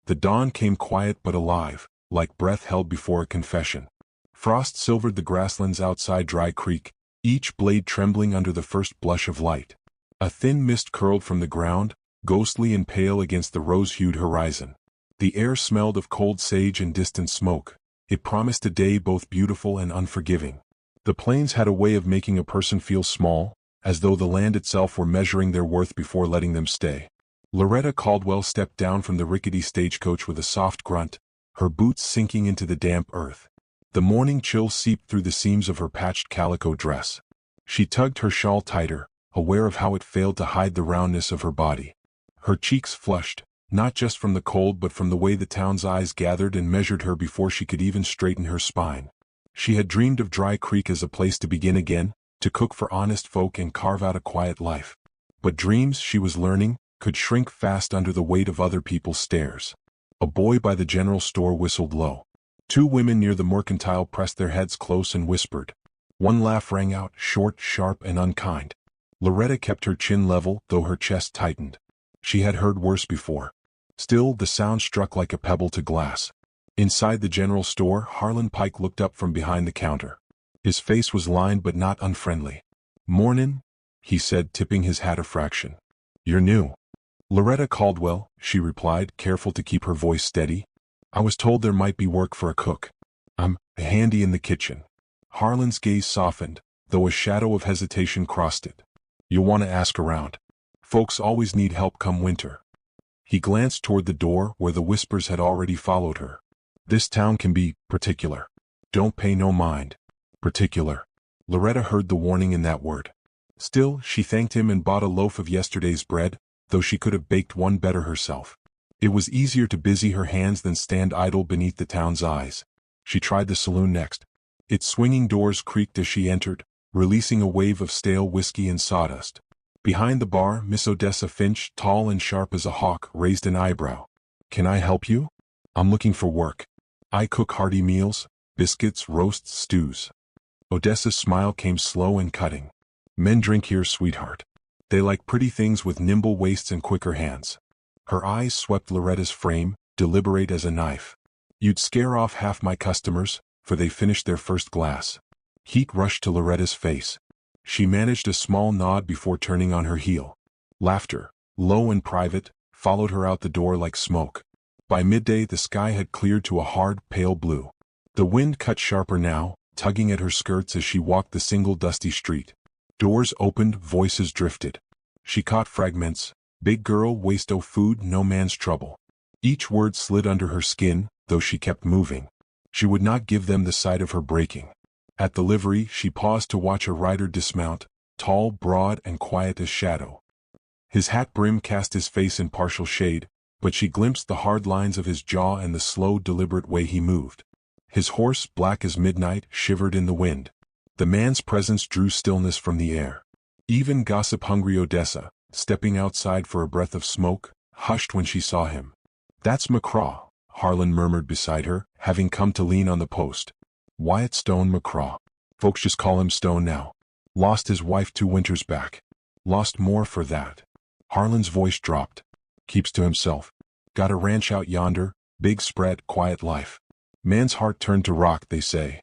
The dawn came quiet but alive, like breath held before a confession. Frost silvered the grasslands outside Dry Creek, each blade trembling under the first blush of light. A thin mist curled from the ground, ghostly and pale against the rose-hued horizon. The air smelled of cold sage and distant smoke. It promised a day both beautiful and unforgiving. The plains had a way of making a person feel small, as though the land itself were measuring their worth before letting them stay. Loretta Caldwell stepped down from the rickety stagecoach with a soft grunt, her boots sinking into the damp earth. The morning chill seeped through the seams of her patched calico dress. She tugged her shawl tighter, aware of how it failed to hide the roundness of her body. Her cheeks flushed, not just from the cold but from the way the town's eyes gathered and measured her before she could even straighten her spine. She had dreamed of Dry Creek as a place to begin again, to cook for honest folk and carve out a quiet life. But dreams, she was learning, could shrink fast under the weight of other people's stares. A boy by the general store whistled low. Two women near the mercantile pressed their heads close and whispered. One laugh rang out, short, sharp, and unkind. Loretta kept her chin level, though her chest tightened. She had heard worse before. Still, the sound struck like a pebble to glass. Inside the general store, Harlan Pike looked up from behind the counter. His face was lined but not unfriendly. "Mornin'," he said, tipping his hat a fraction. "You're new." "Loretta Caldwell," she replied, careful to keep her voice steady. "I was told there might be work for a cook. I'm handy in the kitchen." Harlan's gaze softened, though a shadow of hesitation crossed it. "You'll want to ask around. Folks always need help come winter." He glanced toward the door where the whispers had already followed her. "This town can be particular. Don't pay no mind." Particular. Loretta heard the warning in that word. Still, she thanked him and bought a loaf of yesterday's bread, though she could have baked one better herself. It was easier to busy her hands than stand idle beneath the town's eyes. She tried the saloon next. Its swinging doors creaked as she entered, releasing a wave of stale whiskey and sawdust. Behind the bar, Miss Odessa Finch, tall and sharp as a hawk, raised an eyebrow. "Can I help you?" "I'm looking for work. I cook hearty meals, biscuits, roasts, stews." Odessa's smile came slow and cutting. "Men drink here, sweetheart. They like pretty things with nimble waists and quicker hands." Her eyes swept Loretta's frame, deliberate as a knife. "You'd scare off half my customers, for they finished their first glass." Heat rushed to Loretta's face. She managed a small nod before turning on her heel. Laughter, low and private, followed her out the door like smoke. By midday the sky had cleared to a hard, pale blue. The wind cut sharper now, tugging at her skirts as she walked the single dusty street. Doors opened, voices drifted. She caught fragments. "Big girl, waste o' food, no man's trouble." Each word slid under her skin, though she kept moving. She would not give them the sight of her breaking. At the livery, she paused to watch a rider dismount, tall, broad, and quiet as shadow. His hat brim cast his face in partial shade, but she glimpsed the hard lines of his jaw and the slow, deliberate way he moved. His horse, black as midnight, shivered in the wind. The man's presence drew stillness from the air. Even gossip-hungry Odessa, stepping outside for a breath of smoke, hushed when she saw him. "That's McCraw," Harlan murmured beside her, having come to lean on the post. "Wyatt Stone McCraw. Folks just call him Stone now. Lost his wife 2 winters back. Lost more for that." Harlan's voice dropped. "Keeps to himself. Got a ranch out yonder, big spread, quiet life. Man's heart turned to rock, they say."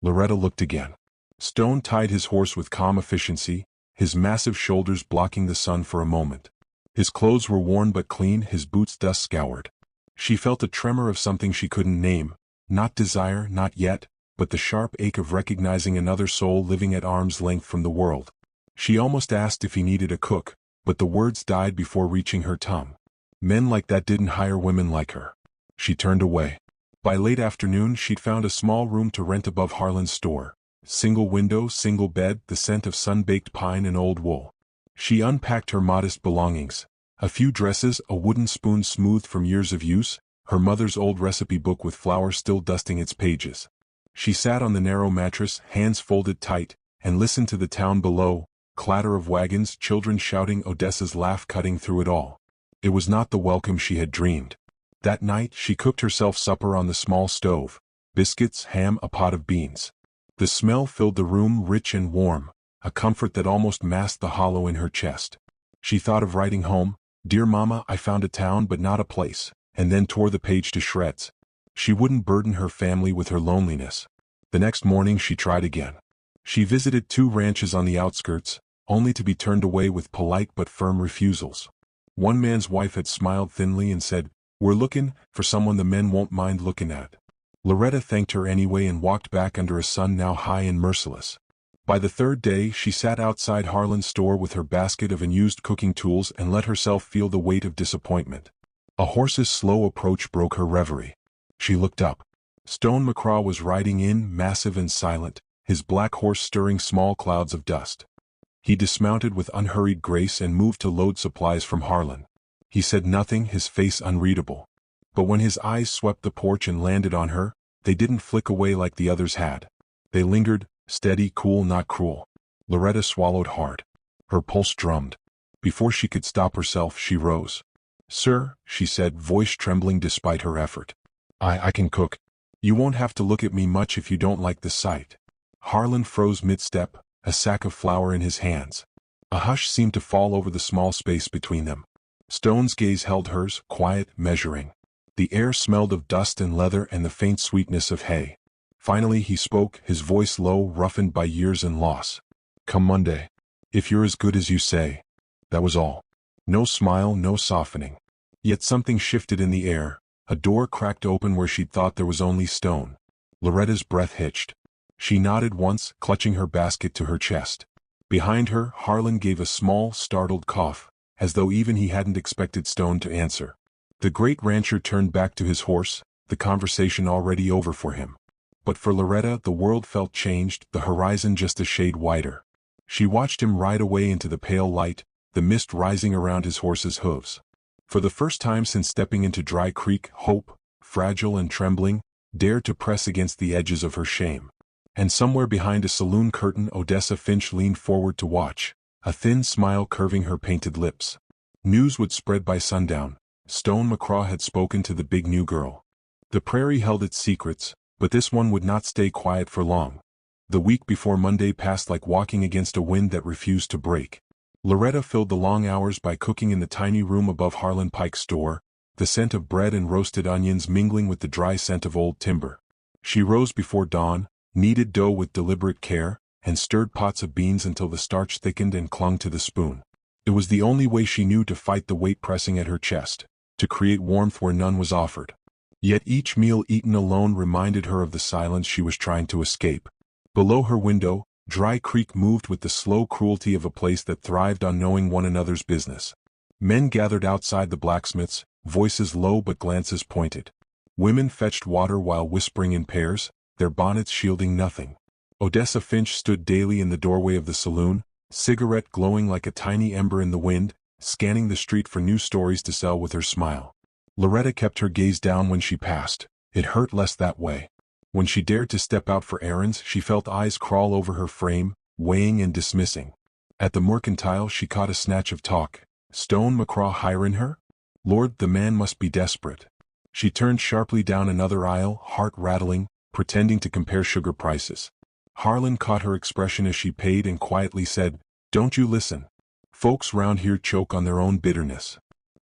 Loretta looked again. Stone tied his horse with calm efficiency, his massive shoulders blocking the sun for a moment. His clothes were worn but clean, his boots dust-scoured. She felt a tremor of something she couldn't name, not desire, not yet, but the sharp ache of recognizing another soul living at arm's length from the world. She almost asked if he needed a cook, but the words died before reaching her tongue. Men like that didn't hire women like her. She turned away. By late afternoon she'd found a small room to rent above Harlan's store. Single window, single bed, the scent of sun-baked pine and old wool. She unpacked her modest belongings. A few dresses, a wooden spoon smoothed from years of use, her mother's old recipe book with flowers still dusting its pages. She sat on the narrow mattress, hands folded tight, and listened to the town below, clatter of wagons, children shouting, Odessa's laugh cutting through it all. It was not the welcome she had dreamed. That night she cooked herself supper on the small stove, biscuits, ham, a pot of beans. The smell filled the room, rich and warm, a comfort that almost masked the hollow in her chest. She thought of writing home, "Dear Mama, I found a town but not a place, and then tore the page to shreds. She wouldn't burden her family with her loneliness. The next morning she tried again. She visited 2 ranches on the outskirts, only to be turned away with polite but firm refusals. One man's wife had smiled thinly and said, "We're looking for someone the men won't mind looking at." Loretta thanked her anyway and walked back under a sun now high and merciless. By the 3rd day she sat outside Harlan's store with her basket of unused cooking tools and let herself feel the weight of disappointment. A horse's slow approach broke her reverie. She looked up. Stone McCraw was riding in, massive and silent, his black horse stirring small clouds of dust. He dismounted with unhurried grace and moved to load supplies from Harlan. He said nothing, his face unreadable. But when his eyes swept the porch and landed on her, they didn't flick away like the others had. They lingered, steady, cool, not cruel. Loretta swallowed hard. Her pulse drummed. Before she could stop herself, she rose. "Sir," she said, voice trembling despite her effort. I can cook. You won't have to look at me much if you don't like the sight." Harlan froze mid-step, a sack of flour in his hands. A hush seemed to fall over the small space between them. Stone's gaze held hers, quiet, measuring. The air smelled of dust and leather and the faint sweetness of hay. Finally he spoke, his voice low, roughened by years and loss. "Come Monday. If you're as good as you say." That was all. No smile, no softening. Yet something shifted in the air. A door cracked open where she'd thought there was only stone. Loretta's breath hitched. She nodded once, clutching her basket to her chest. Behind her, Harlan gave a small, startled cough, as though even he hadn't expected Stone to answer. The great rancher turned back to his horse, the conversation already over for him. But for Loretta the world felt changed, the horizon just a shade wider. She watched him ride away into the pale light, the mist rising around his horse's hooves. For the first time since stepping into Dry Creek, hope, fragile and trembling, dared to press against the edges of her shame. And somewhere behind a saloon curtain Odessa Finch leaned forward to watch, a thin smile curving her painted lips. News would spread by sundown. Stone McCraw had spoken to the big new girl. The prairie held its secrets, but this one would not stay quiet for long. The week before Monday passed like walking against a wind that refused to break. Loretta filled the long hours by cooking in the tiny room above Harlan Pike's store, the scent of bread and roasted onions mingling with the dry scent of old timber. She rose before dawn, kneaded dough with deliberate care, and stirred pots of beans until the starch thickened and clung to the spoon. It was the only way she knew to fight the weight pressing at her chest, to create warmth where none was offered. Yet each meal eaten alone reminded her of the silence she was trying to escape. Below her window, Dry Creek moved with the slow cruelty of a place that thrived on knowing one another's business. Men gathered outside the blacksmith's, voices low but glances pointed. Women fetched water while whispering in pairs, their bonnets shielding nothing. Odessa Finch stood daily in the doorway of the saloon, cigarette glowing like a tiny ember in the wind, scanning the street for new stories to sell with her smile. Loretta kept her gaze down when she passed. It hurt less that way. When she dared to step out for errands, she felt eyes crawl over her frame, weighing and dismissing. At the mercantile she caught a snatch of talk. Stone McCraw hiring her? Lord, the man must be desperate. She turned sharply down another aisle, heart rattling, pretending to compare sugar prices. Harlan caught her expression as she paid and quietly said, "Don't you listen. Folks round here choke on their own bitterness."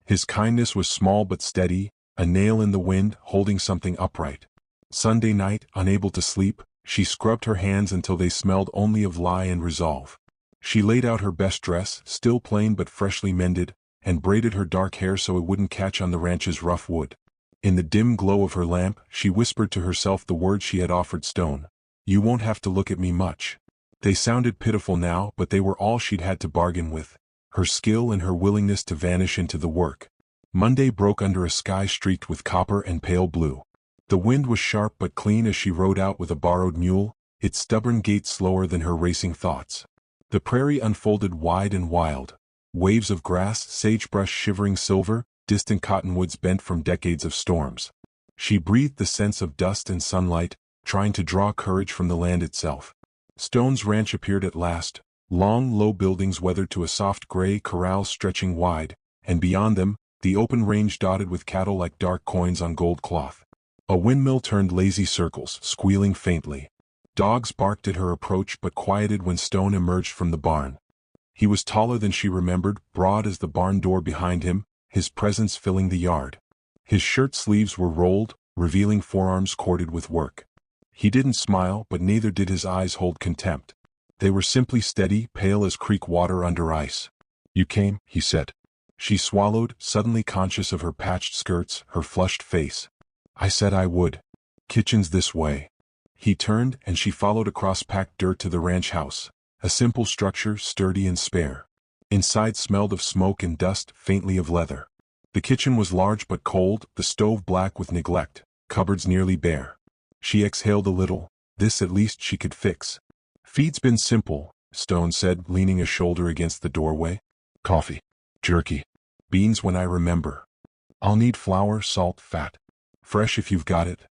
His kindness was small but steady, a nail in the wind, holding something upright. Sunday night, unable to sleep, she scrubbed her hands until they smelled only of lye and resolve. She laid out her best dress, still plain but freshly mended, and braided her dark hair so it wouldn't catch on the ranch's rough wood. In the dim glow of her lamp, she whispered to herself the words she had offered Stone. "You won't have to look at me much." They sounded pitiful now, but they were all she'd had to bargain with, her skill and her willingness to vanish into the work. Monday broke under a sky streaked with copper and pale blue. The wind was sharp but clean as she rode out with a borrowed mule, its stubborn gait slower than her racing thoughts. The prairie unfolded wide and wild. Waves of grass, sagebrush shivering silver, distant cottonwoods bent from decades of storms. She breathed the sense of dust and sunlight, trying to draw courage from the land itself. Stone's ranch appeared at last, long, low buildings weathered to a soft gray, corrals stretching wide, and beyond them, the open range dotted with cattle like dark coins on gold cloth. A windmill turned lazy circles, squealing faintly. Dogs barked at her approach but quieted when Stone emerged from the barn. He was taller than she remembered, broad as the barn door behind him, his presence filling the yard. His shirt sleeves were rolled, revealing forearms corded with work. He didn't smile, but neither did his eyes hold contempt. They were simply steady, pale as creek water under ice. "You came," he said. She swallowed, suddenly conscious of her patched skirts, her flushed face. "I said I would. Kitchen's this way." He turned, and she followed across packed dirt to the ranch house, a simple structure, sturdy and spare. Inside smelled of smoke and dust, faintly of leather. The kitchen was large but cold, the stove black with neglect, cupboards nearly bare. She exhaled a little. This at least she could fix. "Feed's been simple," Stone said, leaning a shoulder against the doorway. "Coffee. Jerky. Beans when I remember. I'll need flour, salt, fat. Fresh if you've got it."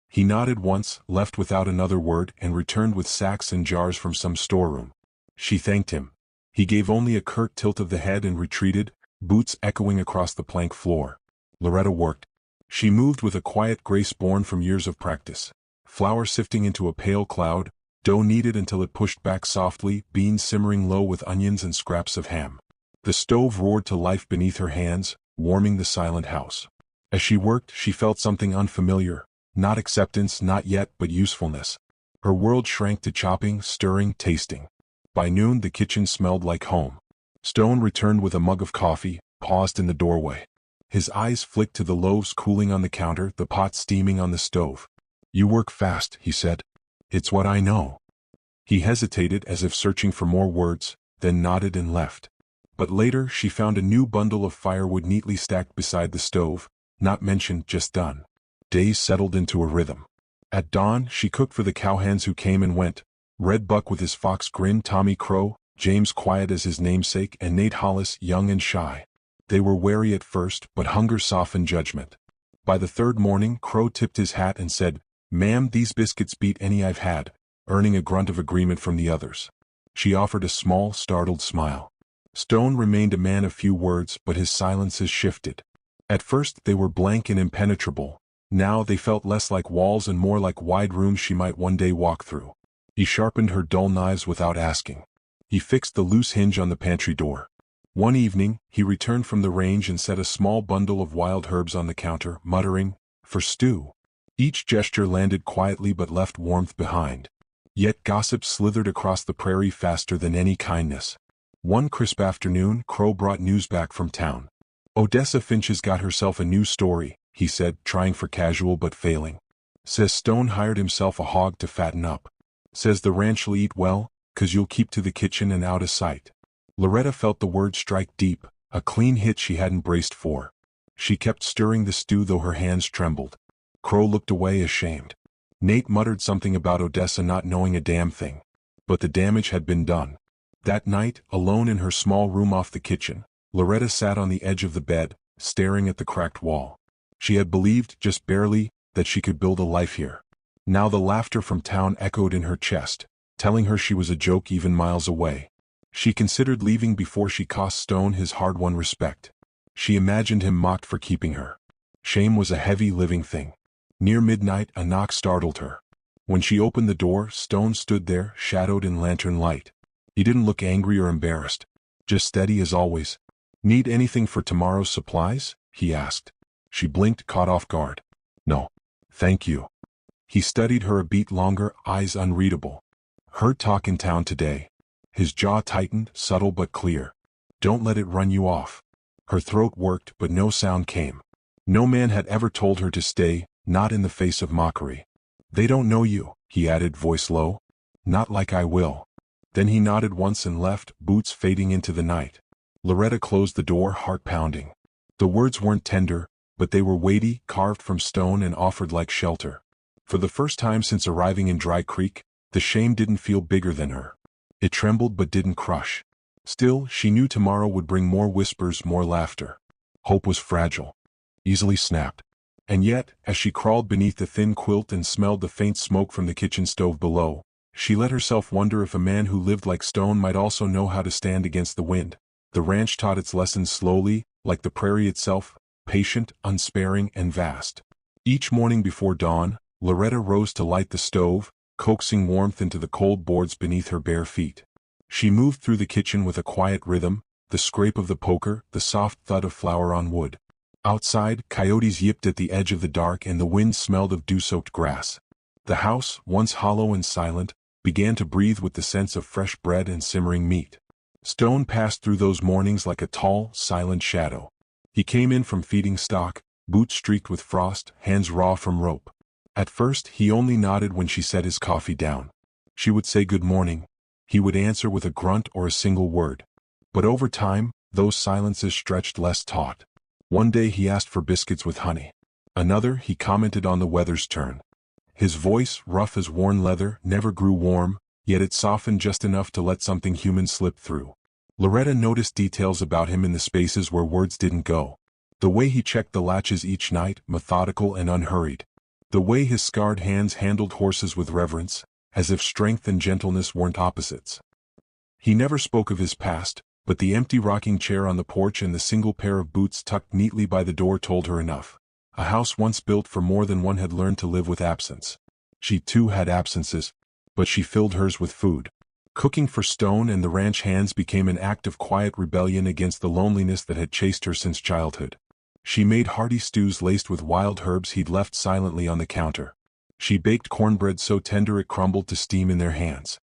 He nodded once, left without another word, and returned with sacks and jars from some storeroom. She thanked him. He gave only a curt tilt of the head and retreated, boots echoing across the plank floor. Loretta worked. She moved with a quiet grace born from years of practice. Flour sifting into a pale cloud, dough kneaded until it pushed back softly, beans simmering low with onions and scraps of ham. The stove roared to life beneath her hands, warming the silent house. As she worked, she felt something unfamiliar, not acceptance, not yet, but usefulness. Her world shrank to chopping, stirring, tasting. By noon the kitchen smelled like home. Stone returned with a mug of coffee, paused in the doorway. His eyes flicked to the loaves cooling on the counter, the pot steaming on the stove. "You work fast," he said. "It's what I know." He hesitated as if searching for more words, then nodded and left. But later she found a new bundle of firewood neatly stacked beside the stove, not mentioned, just done. Days settled into a rhythm. At dawn she cooked for the cowhands who came and went. Red Buck with his fox grin, Tommy Crow, James quiet as his namesake, and Nate Hollis, young and shy. They were wary at first, but hunger softened judgment. By the third morning Crow tipped his hat and said, "Ma'am, these biscuits beat any I've had," earning a grunt of agreement from the others. She offered a small, startled smile. Stone remained a man of few words, but his silences shifted. At first they were blank and impenetrable. Now they felt less like walls and more like wide rooms she might one day walk through. He sharpened her dull knives without asking. He fixed the loose hinge on the pantry door. One evening, he returned from the range and set a small bundle of wild herbs on the counter, muttering, "For stew." Each gesture landed quietly but left warmth behind. Yet gossip slithered across the prairie faster than any kindness. One crisp afternoon, Crow brought news back from town. "Odessa Finch's got herself a new story," he said, trying for casual but failing. "Says Stone hired himself a hog to fatten up. Says the ranch'll eat well, 'cause you'll keep to the kitchen and out of sight." Loretta felt the word strike deep, a clean hit she hadn't braced for. She kept stirring the stew though her hands trembled. Crow looked away ashamed. Nate muttered something about Odessa not knowing a damn thing. But the damage had been done. That night, alone in her small room off the kitchen, Loretta sat on the edge of the bed, staring at the cracked wall. She had believed, just barely, that she could build a life here. Now the laughter from town echoed in her chest, telling her she was a joke even miles away. She considered leaving before she cost Stone his hard-won respect. She imagined him mocked for keeping her. Shame was a heavy living thing. Near midnight, a knock startled her. When she opened the door, Stone stood there, shadowed in lantern light. He didn't look angry or embarrassed. Just steady as always. "Need anything for tomorrow's supplies?" he asked. She blinked, caught off guard. "No. Thank you." He studied her a beat longer, eyes unreadable. "Heard talk in town today." His jaw tightened, subtle but clear. "Don't let it run you off." Her throat worked, but no sound came. No man had ever told her to stay, not in the face of mockery. "They don't know you," he added, voice low. "Not like I will." Then he nodded once and left, boots fading into the night. Loretta closed the door, heart pounding. The words weren't tender, but they were weighty, carved from stone and offered like shelter. For the first time since arriving in Dry Creek, the shame didn't feel bigger than her. It trembled but didn't crush. Still, she knew tomorrow would bring more whispers, more laughter. Hope was fragile, easily snapped. And yet, as she crawled beneath the thin quilt and smelled the faint smoke from the kitchen stove below, she let herself wonder if a man who lived like Stone might also know how to stand against the wind. The ranch taught its lessons slowly, like the prairie itself, patient, unsparing, and vast. Each morning before dawn, Loretta rose to light the stove, coaxing warmth into the cold boards beneath her bare feet. She moved through the kitchen with a quiet rhythm, the scrape of the poker, the soft thud of flour on wood. Outside, coyotes yipped at the edge of the dark and the wind smelled of dew-soaked grass. The house, once hollow and silent, began to breathe with the sense of fresh bread and simmering meat. Stone passed through those mornings like a tall, silent shadow. He came in from feeding stock, boots streaked with frost, hands raw from rope. At first, he only nodded when she set his coffee down. She would say good morning. He would answer with a grunt or a single word. But over time, those silences stretched less taut. One day he asked for biscuits with honey. Another, he commented on the weather's turn. His voice, rough as worn leather, never grew warm, yet it softened just enough to let something human slip through. Loretta noticed details about him in the spaces where words didn't go. The way he checked the latches each night, methodical and unhurried. The way his scarred hands handled horses with reverence, as if strength and gentleness weren't opposites. He never spoke of his past, but the empty rocking chair on the porch and the single pair of boots tucked neatly by the door told her enough. A house once built for more than one had learned to live with absence. She too had absences, but she filled hers with food. Cooking for Stone and the ranch hands became an act of quiet rebellion against the loneliness that had chased her since childhood. She made hearty stews laced with wild herbs he'd left silently on the counter. She baked cornbread so tender it crumbled to steam in their hands.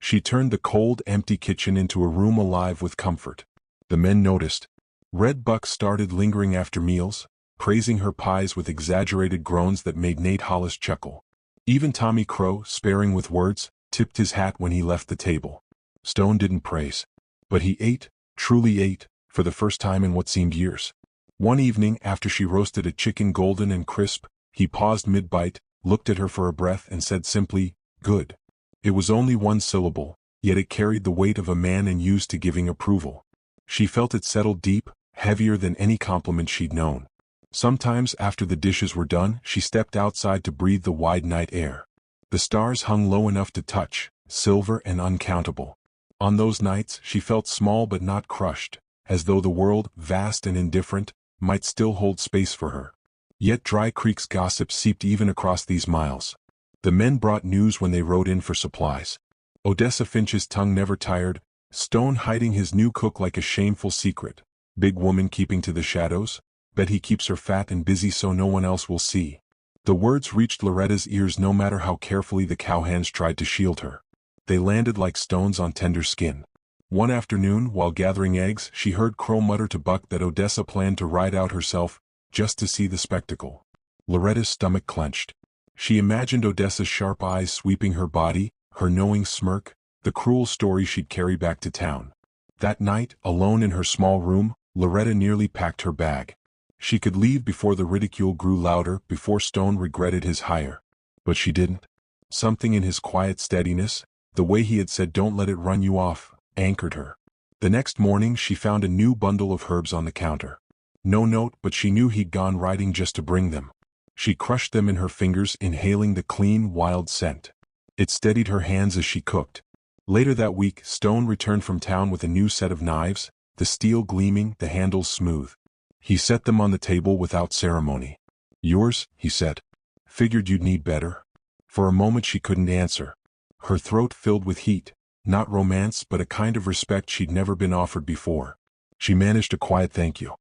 She turned the cold, empty kitchen into a room alive with comfort. The men noticed. Red Buck started lingering after meals, praising her pies with exaggerated groans that made Nate Hollis chuckle. Even Tommy Crow, sparing with words, tipped his hat when he left the table. Stone didn't praise. But he ate, truly ate, for the first time in what seemed years. One evening, after she roasted a chicken golden and crisp, he paused mid-bite, looked at her for a breath and said simply, "Good." It was only one syllable, yet it carried the weight of a man and used to giving approval. She felt it settle deep, heavier than any compliment she'd known. Sometimes after the dishes were done, she stepped outside to breathe the wide night air. The stars hung low enough to touch, silver and uncountable. On those nights, she felt small but not crushed, as though the world, vast and indifferent, might still hold space for her. Yet Dry Creek's gossip seeped even across these miles. The men brought news when they rode in for supplies. Odessa Finch's tongue never tired, Stone hiding his new cook like a shameful secret. Big woman keeping to the shadows, bet he keeps her fat and busy so no one else will see. The words reached Loretta's ears no matter how carefully the cowhands tried to shield her. They landed like stones on tender skin. One afternoon, while gathering eggs, she heard Crow mutter to Buck that Odessa planned to ride out herself, just to see the spectacle. Loretta's stomach clenched. She imagined Odessa's sharp eyes sweeping her body, her knowing smirk, the cruel story she'd carry back to town. That night, alone in her small room, Loretta nearly packed her bag. She could leave before the ridicule grew louder, before Stone regretted his hire. But she didn't. Something in his quiet steadiness, the way he had said "don't let it run you off," anchored her. The next morning she found a new bundle of herbs on the counter. No note, but she knew he'd gone riding just to bring them. She crushed them in her fingers, inhaling the clean, wild scent. It steadied her hands as she cooked. Later that week, Stone returned from town with a new set of knives, the steel gleaming, the handles smooth. He set them on the table without ceremony. "Yours," he said. "Figured you'd need better." For a moment she couldn't answer. Her throat filled with heat, not romance but a kind of respect she'd never been offered before. She managed a quiet thank you.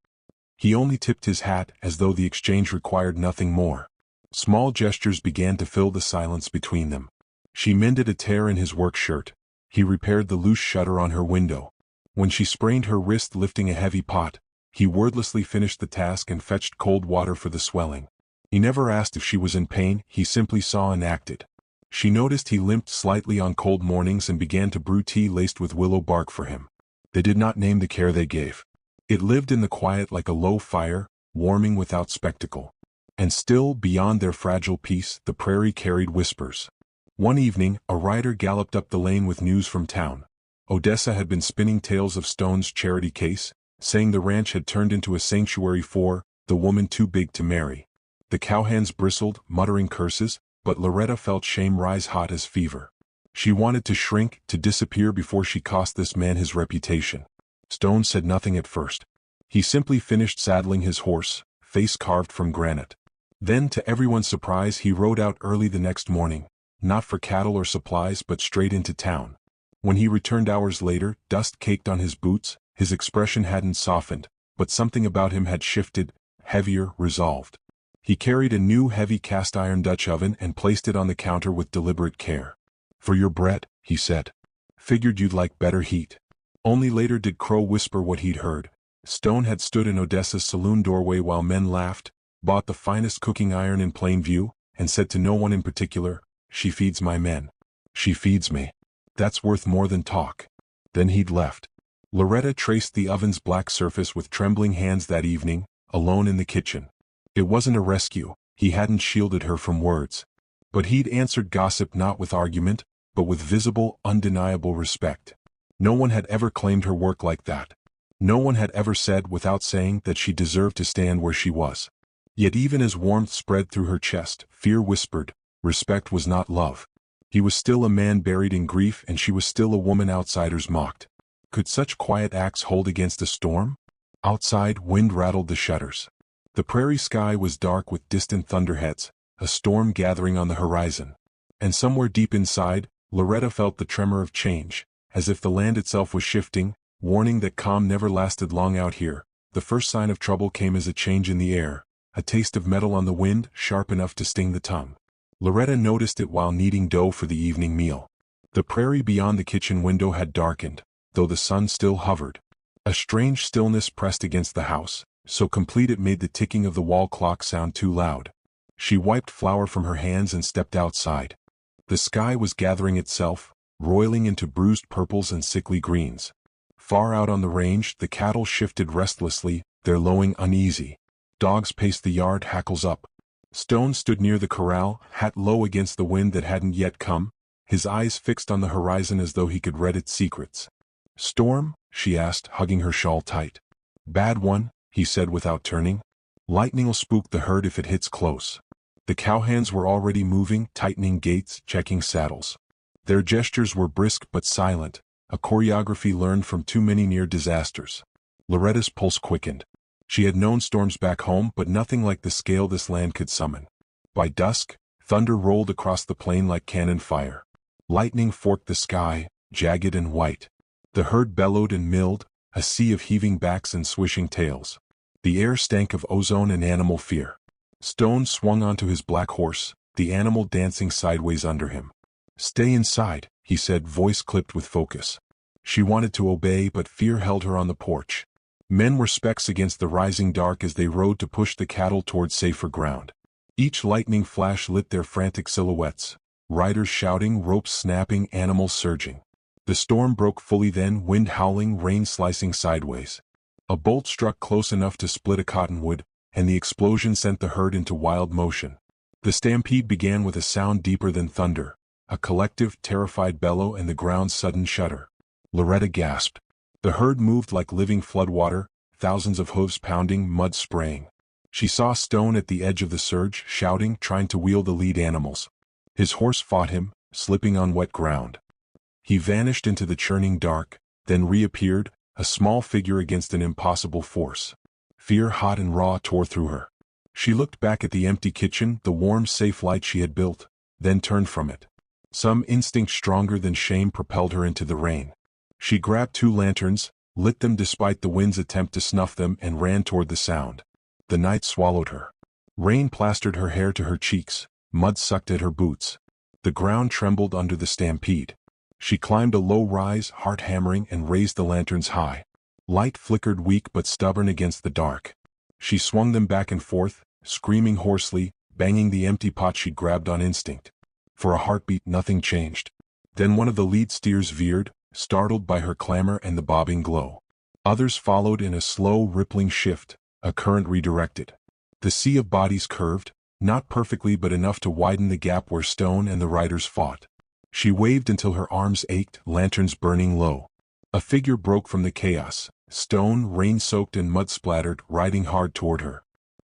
He only tipped his hat as though the exchange required nothing more. Small gestures began to fill the silence between them. She mended a tear in his work shirt. He repaired the loose shutter on her window. When she sprained her wrist lifting a heavy pot, he wordlessly finished the task and fetched cold water for the swelling. He never asked if she was in pain, he simply saw and acted. She noticed he limped slightly on cold mornings and began to brew tea laced with willow bark for him. They did not name the care they gave. It lived in the quiet like a low fire, warming without spectacle. And still, beyond their fragile peace, the prairie carried whispers. One evening, a rider galloped up the lane with news from town. Odessa had been spinning tales of Stone's charity case, saying the ranch had turned into a sanctuary for the woman too big to marry. The cowhands bristled, muttering curses, but Loretta felt shame rise hot as fever. She wanted to shrink, to disappear before she cost this man his reputation. Stone said nothing at first. He simply finished saddling his horse, face carved from granite. Then, to everyone's surprise, he rode out early the next morning, not for cattle or supplies but straight into town. When he returned hours later, dust caked on his boots, his expression hadn't softened, but something about him had shifted, heavier, resolved. He carried a new heavy cast-iron Dutch oven and placed it on the counter with deliberate care. "For your bread," he said. "Figured you'd like better heat." Only later did Crow whisper what he'd heard. Stone had stood in Odessa's saloon doorway while men laughed, bought the finest cooking iron in plain view, and said to no one in particular, "She feeds my men. She feeds me. That's worth more than talk." Then he'd left. Loretta traced the oven's black surface with trembling hands that evening, alone in the kitchen. It wasn't a rescue, he hadn't shielded her from words. But he'd answered gossip not with argument, but with visible, undeniable respect. No one had ever claimed her work like that. No one had ever said without saying that she deserved to stand where she was. Yet even as warmth spread through her chest, fear whispered, respect was not love. He was still a man buried in grief and she was still a woman outsiders mocked. Could such quiet acts hold against a storm? Outside, wind rattled the shutters. The prairie sky was dark with distant thunderheads, a storm gathering on the horizon. And somewhere deep inside, Loretta felt the tremor of change, as if the land itself was shifting, warning that calm never lasted long out here. The first sign of trouble came as a change in the air, a taste of metal on the wind, sharp enough to sting the tongue. Loretta noticed it while kneading dough for the evening meal. The prairie beyond the kitchen window had darkened, though the sun still hovered. A strange stillness pressed against the house, so complete it made the ticking of the wall clock sound too loud. She wiped flour from her hands and stepped outside. The sky was gathering itself, roiling into bruised purples and sickly greens. Far out on the range, the cattle shifted restlessly, their lowing uneasy. Dogs paced the yard, hackles up. Stone stood near the corral, hat low against the wind that hadn't yet come, his eyes fixed on the horizon as though he could read its secrets. "Storm?" she asked, hugging her shawl tight. "Bad one," he said without turning. "Lightning'll spook the herd if it hits close." The cowhands were already moving, tightening gates, checking saddles. Their gestures were brisk but silent, a choreography learned from too many near disasters. Loretta's pulse quickened. She had known storms back home, but nothing like the scale this land could summon. By dusk, thunder rolled across the plain like cannon fire. Lightning forked the sky, jagged and white. The herd bellowed and milled, a sea of heaving backs and swishing tails. The air stank of ozone and animal fear. Stone swung onto his black horse, the animal dancing sideways under him. "Stay inside," he said, voice clipped with focus. She wanted to obey, but fear held her on the porch. Men were specks against the rising dark as they rode to push the cattle toward safer ground. Each lightning flash lit their frantic silhouettes, riders shouting, ropes snapping, animals surging. The storm broke fully then, wind howling, rain slicing sideways. A bolt struck close enough to split a cottonwood, and the explosion sent the herd into wild motion. The stampede began with a sound deeper than thunder, a collective, terrified bellow and the ground's sudden shudder. Loretta gasped. The herd moved like living floodwater, thousands of hooves pounding, mud spraying. She saw Stone at the edge of the surge, shouting, trying to wheel the lead animals. His horse fought him, slipping on wet ground. He vanished into the churning dark, then reappeared, a small figure against an impossible force. Fear, hot and raw, tore through her. She looked back at the empty kitchen, the warm, safe light she had built, then turned from it. Some instinct stronger than shame propelled her into the rain. She grabbed 2 lanterns, lit them despite the wind's attempt to snuff them, and ran toward the sound. The night swallowed her. Rain plastered her hair to her cheeks, mud sucked at her boots. The ground trembled under the stampede. She climbed a low rise, heart hammering, and raised the lanterns high. Light flickered weak but stubborn against the dark. She swung them back and forth, screaming hoarsely, banging the empty pot she'd grabbed on instinct. For a heartbeat, nothing changed. Then one of the lead steers veered, startled by her clamor and the bobbing glow. Others followed in a slow, rippling shift, a current redirected. The sea of bodies curved, not perfectly but enough to widen the gap where Stone and the riders fought. She waved until her arms ached, lanterns burning low. A figure broke from the chaos, Stone, rain-soaked and mud-splattered, riding hard toward her.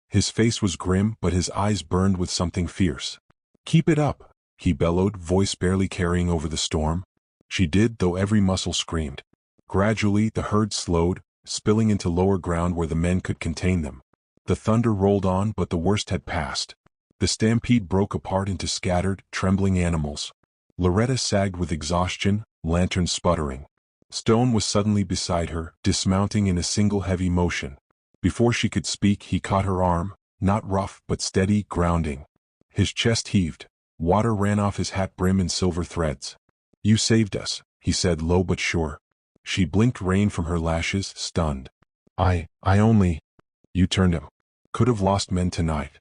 His face was grim, but his eyes burned with something fierce. "Keep it up," he bellowed, voice barely carrying over the storm. She did, though every muscle screamed. Gradually, the herd slowed, spilling into lower ground where the men could contain them. The thunder rolled on, but the worst had passed. The stampede broke apart into scattered, trembling animals. Loretta sagged with exhaustion, lanterns sputtering. Stone was suddenly beside her, dismounting in a single heavy motion. Before she could speak, he caught her arm, not rough but steady, grounding. His chest heaved. Water ran off his hat brim in silver threads. "You saved us," he said low but sure. She blinked rain from her lashes, stunned. I only—" "You turned him. Could have lost men tonight."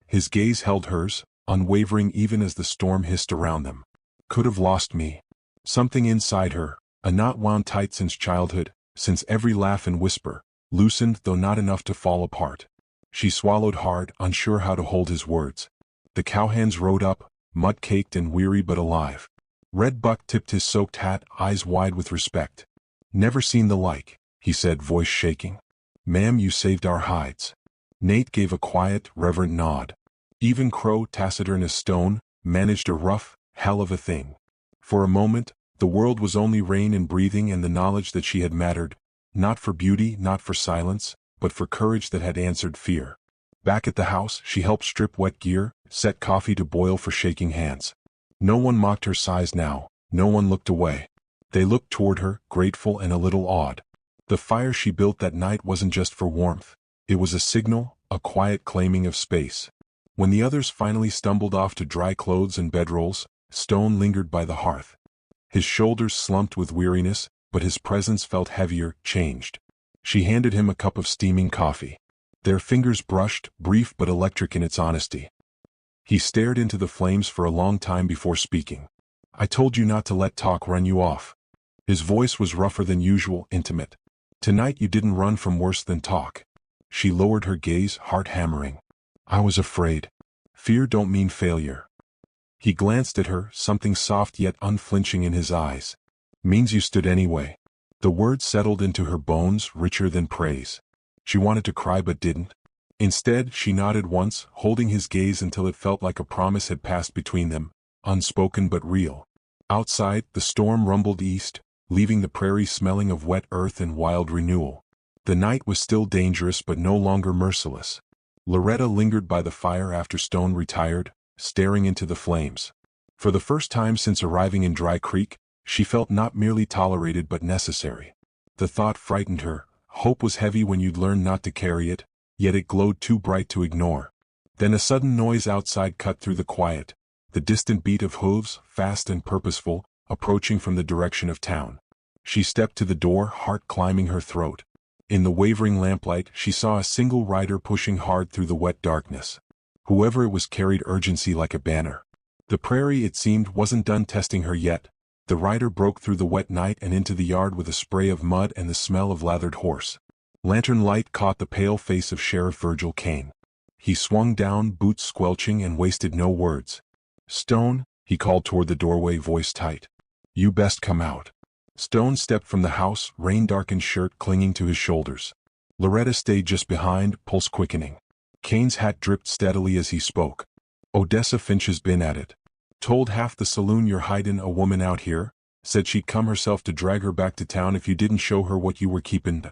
His gaze held hers, unwavering even as the storm hissed around them. "Could have lost me." Something inside her, a knot wound tight since childhood, since every laugh and whisper, loosened though not enough to fall apart. She swallowed hard, unsure how to hold his words. The cowhands rode up, mud-caked and weary but alive. Red Buck tipped his soaked hat, eyes wide with respect. "Never seen the like," he said, voice shaking. "Ma'am, you saved our hides." Nate gave a quiet, reverent nod. Even Crow, taciturn as stone, managed a rough hell of a thing. For a moment, the world was only rain and breathing and the knowledge that she had mattered, not for beauty, not for silence, but for courage that had answered fear. Back at the house, she helped strip wet gear, set coffee to boil for shaking hands. No one mocked her size now, no one looked away. They looked toward her, grateful and a little awed. The fire she built that night wasn't just for warmth. It was a signal, a quiet claiming of space. When the others finally stumbled off to dry clothes and bedrolls, Stone lingered by the hearth. His shoulders slumped with weariness, but his presence felt heavier, changed. She handed him a cup of steaming coffee. Their fingers brushed, brief but electric in its honesty. He stared into the flames for a long time before speaking. "I told you not to let talk run you off." His voice was rougher than usual, intimate. "Tonight you didn't run from worse than talk." She lowered her gaze, heart hammering. "I was afraid." "Fear don't mean failure." He glanced at her, something soft yet unflinching in his eyes. "Means you stood anyway." The words settled into her bones, richer than praise. She wanted to cry but didn't. Instead, she nodded once, holding his gaze until it felt like a promise had passed between them, unspoken but real. Outside, the storm rumbled east, leaving the prairie smelling of wet earth and wild renewal. The night was still dangerous but no longer merciless. Loretta lingered by the fire after Stone retired, staring into the flames. For the first time since arriving in Dry Creek, she felt not merely tolerated but necessary. The thought frightened her. Hope was heavy when you'd learn not to carry it, yet it glowed too bright to ignore. Then a sudden noise outside cut through the quiet, the distant beat of hooves, fast and purposeful, approaching from the direction of town. She stepped to the door, heart climbing her throat. In the wavering lamplight, she saw a single rider pushing hard through the wet darkness. Whoever it was carried urgency like a banner. The prairie, it seemed, wasn't done testing her yet. The rider broke through the wet night and into the yard with a spray of mud and the smell of lathered horse. Lantern light caught the pale face of Sheriff Virgil Kane. He swung down, boots squelching, and wasted no words. "Stone," he called toward the doorway, voice tight. "You best come out." Stone stepped from the house, rain-darkened shirt clinging to his shoulders. Loretta stayed just behind, pulse quickening. Kane's hat dripped steadily as he spoke. "Odessa Finch has been at it. Told half the saloon you're hidin' a woman out here. Said she'd come herself to drag her back to town if you didn't show her what you were keepin'."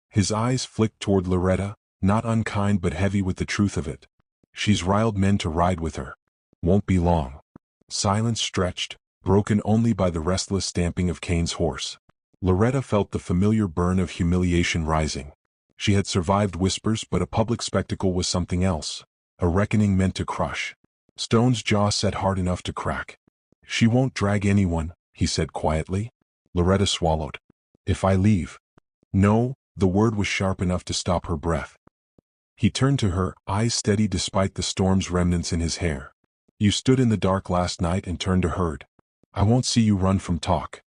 His eyes flicked toward Loretta, not unkind but heavy with the truth of it. "She's riled men to ride with her. Won't be long." Silence stretched, broken only by the restless stamping of Kane's horse. Loretta felt the familiar burn of humiliation rising. She had survived whispers, but a public spectacle was something else, a reckoning meant to crush. Stone's jaw set hard enough to crack. "She won't drag anyone," he said quietly. Loretta swallowed. "If I leave." "No," the word was sharp enough to stop her breath. He turned to her, eyes steady despite the storm's remnants in his hair. "You stood in the dark last night and turned a herd. I won't see you run from talk."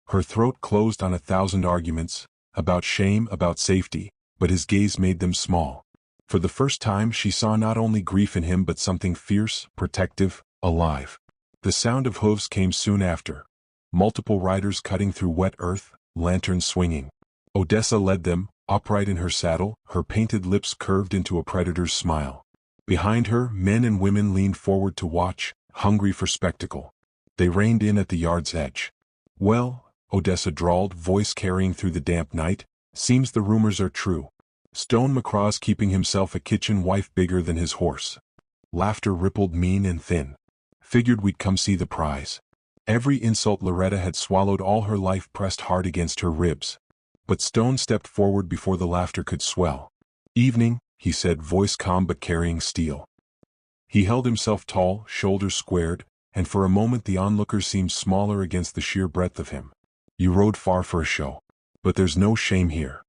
Her throat closed on 1,000 arguments, about shame, about safety, but his gaze made them small. For the first time she saw not only grief in him but something fierce, protective, alive. The sound of hooves came soon after. Multiple riders cutting through wet earth, lanterns swinging. Odessa led them, upright in her saddle, her painted lips curved into a predator's smile. Behind her, men and women leaned forward to watch, hungry for spectacle. They reined in at the yard's edge. "Well," Odessa drawled, voice carrying through the damp night, "seems the rumors are true. Stone McCraw's keeping himself a kitchen wife bigger than his horse." Laughter rippled mean and thin. "Figured we'd come see the prize." Every insult Loretta had swallowed all her life pressed hard against her ribs. But Stone stepped forward before the laughter could swell. "Evening," he said, voice calm but carrying steel. He held himself tall, shoulders squared, and for a moment the onlookers seemed smaller against the sheer breadth of him. "You rode far for a show. But there's no shame here."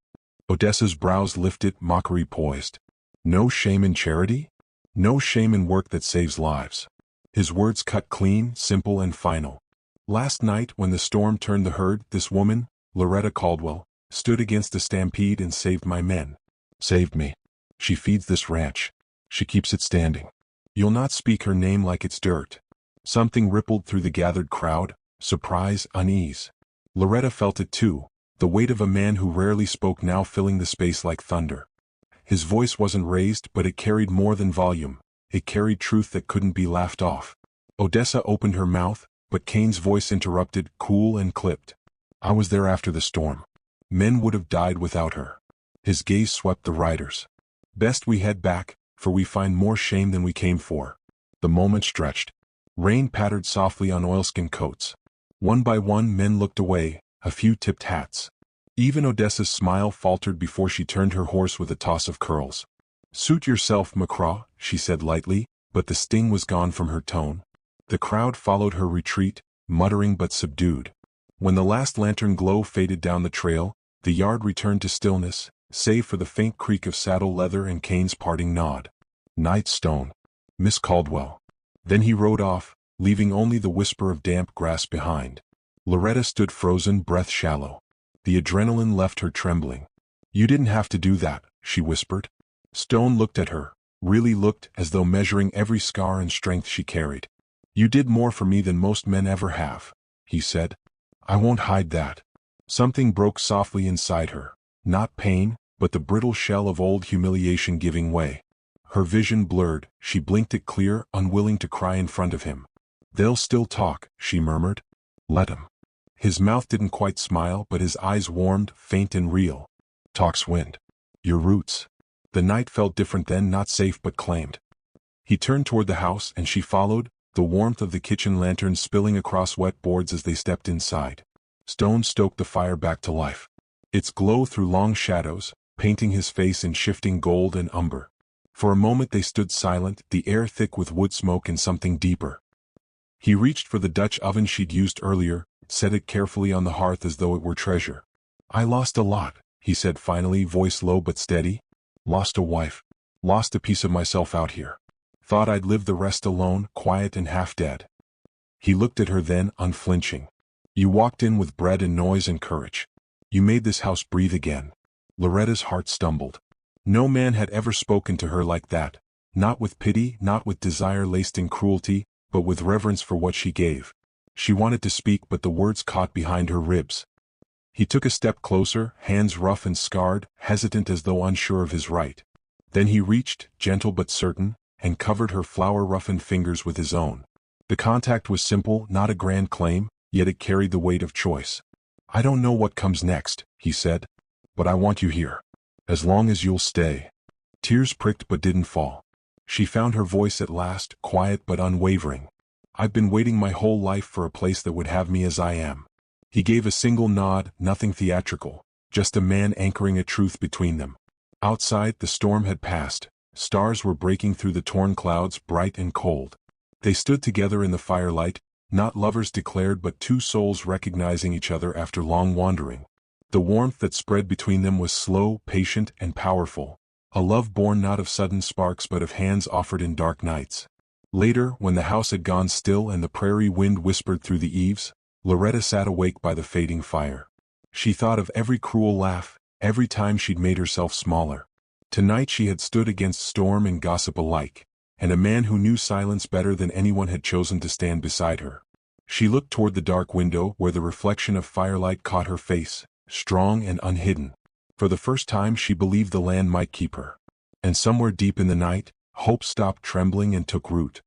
Odessa's brows lifted, mockery poised. "No shame in charity? No shame in work that saves lives." His words cut clean, simple and final. "Last night when the storm turned the herd, this woman, Loretta Caldwell, stood against a stampede and saved my men. Saved me. She feeds this ranch. She keeps it standing. You'll not speak her name like it's dirt." Something rippled through the gathered crowd, surprise, unease. Loretta felt it too, the weight of a man who rarely spoke now filling the space like thunder. His voice wasn't raised, but it carried more than volume. It carried truth that couldn't be laughed off. Odessa opened her mouth, but Kane's voice interrupted, cool and clipped. "I was there after the storm. Men would have died without her." His gaze swept the riders. "Best we head back, for we find more shame than we came for." The moment stretched. Rain pattered softly on oilskin coats. One by one men looked away, a few tipped hats. Even Odessa's smile faltered before she turned her horse with a toss of curls. "Suit yourself, McCraw," she said lightly, but the sting was gone from her tone. The crowd followed her retreat, muttering but subdued. When the last lantern glow faded down the trail, the yard returned to stillness, save for the faint creak of saddle leather and Kane's parting nod. "Night Stone. Miss Caldwell." Then he rode off, leaving only the whisper of damp grass behind. Loretta stood frozen, breath shallow. The adrenaline left her trembling. "You didn't have to do that," she whispered. Stone looked at her, really looked as though measuring every scar and strength she carried. "You did more for me than most men ever have," he said. "I won't hide that." Something broke softly inside her, not pain, but the brittle shell of old humiliation giving way. Her vision blurred, she blinked it clear, unwilling to cry in front of him. "They'll still talk," she murmured. "Let 'em." His mouth didn't quite smile, but his eyes warmed, faint and real. "Talks wind. Your roots." The night felt different then, not safe but claimed. He turned toward the house and she followed, the warmth of the kitchen lantern spilling across wet boards as they stepped inside. Stone stoked the fire back to life. Its glow threw long shadows, painting his face in shifting gold and umber. For a moment they stood silent, the air thick with wood smoke and something deeper. He reached for the Dutch oven she'd used earlier, set it carefully on the hearth as though it were treasure. "I lost a lot," he said finally, voice low but steady. "Lost a wife. Lost a piece of myself out here. Thought I'd live the rest alone, quiet and half dead." He looked at her then, unflinching. "You walked in with bread and noise and courage. You made this house breathe again." Loretta's heart stumbled. No man had ever spoken to her like that, not with pity, not with desire laced in cruelty, but with reverence for what she gave. She wanted to speak, but the words caught behind her ribs. He took a step closer, hands rough and scarred, hesitant as though unsure of his right. Then he reached, gentle but certain, and covered her flower-roughened fingers with his own. The contact was simple, not a grand claim, yet it carried the weight of choice. "I don't know what comes next," he said, "but I want you here. As long as you'll stay." Tears pricked but didn't fall. She found her voice at last, quiet but unwavering. "I've been waiting my whole life for a place that would have me as I am." He gave a single nod, nothing theatrical, just a man anchoring a truth between them. Outside, the storm had passed. Stars were breaking through the torn clouds, bright and cold. They stood together in the firelight, not lovers declared but two souls recognizing each other after long wandering. The warmth that spread between them was slow, patient, and powerful, a love born not of sudden sparks but of hands offered in dark nights. Later, when the house had gone still and the prairie wind whispered through the eaves, Loretta sat awake by the fading fire. She thought of every cruel laugh, every time she'd made herself smaller. Tonight she had stood against storm and gossip alike, and a man who knew silence better than anyone had chosen to stand beside her. She looked toward the dark window where the reflection of firelight caught her face, strong and unhidden. For the first time she believed the land might keep her. And somewhere deep in the night, hope stopped trembling and took root.